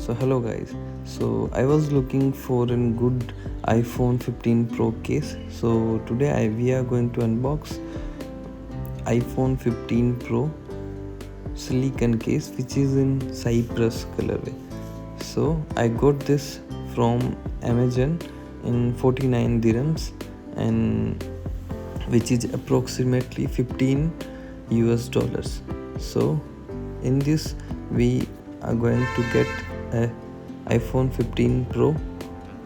So hello guys, so I was looking for a good iPhone 15 Pro case. So today we are going to unbox iPhone 15 Pro Silicone Case, which is in Cypress colorway. So I got this from Amazon in 49 dirhams, and which is approximately 15 US dollars. So in this we are going to get a iPhone 15 Pro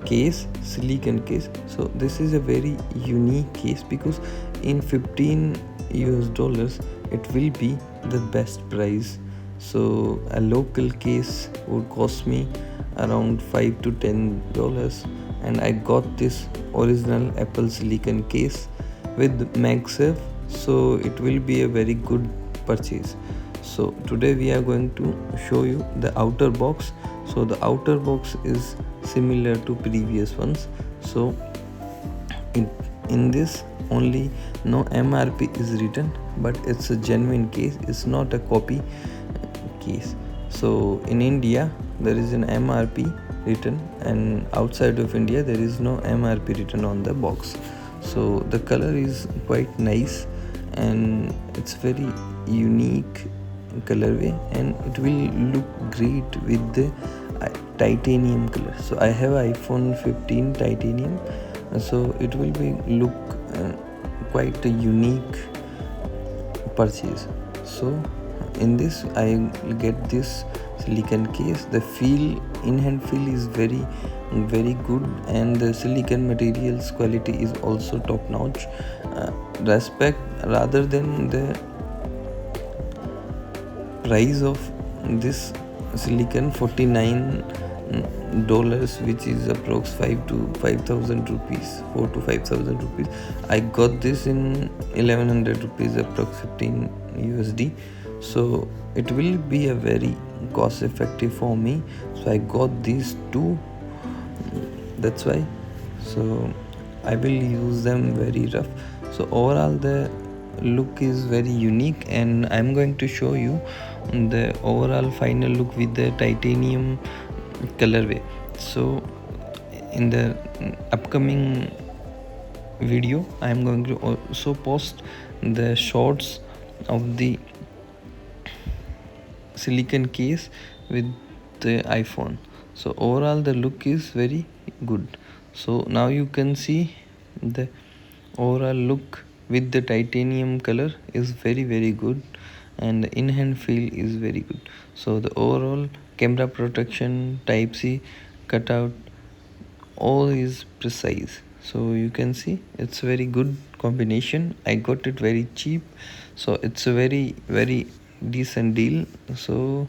case, silicon case. So this is a very unique case because in 15 US dollars it will be the best price. So a local case would cost me around $5 to $10, and I got this original Apple silicon case with MagSafe, so it will be a very good purchase. So today we are going to show you the outer box. So the outer box is similar to previous ones. So in this only no MRP is written, but it's a genuine case, it's not a copy case. So in India there is an MRP written, and outside of India there is no MRP written on the box. So the color is quite nice and it's very unique colorway, and it will look great with the titanium color. So I have iPhone 15 titanium, so it will be look quite a unique purchase. So in this I get this silicon case. The feel, in hand feel is very good, and the silicon materials quality is also top notch. Respect rather than the price of this silicon, $49, which is approx 5 to 5,000 rupees, 4 to 5,000 rupees. I got this in 1100 rupees, approx 15 USD. So it will be a very cost effective for me. So I got these two, that's why. So I will use them very rough. So overall the look is very unique, and I'm going to show you the overall final look with the titanium colorway. So in the upcoming video I'm going to also post the shots of the silicon case with the iPhone. So overall the look is very good. So now you can see the overall look with the titanium color is very good, and the in-hand feel is very good. So the overall camera protection, type C cutout, all is precise. So you can see it's very good combination. I got it very cheap, so it's a very decent deal. So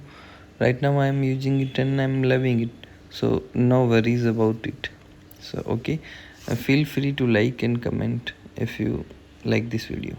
right now I am using it and I'm loving it, so no worries about it. So okay, feel free to like and comment if you like this video.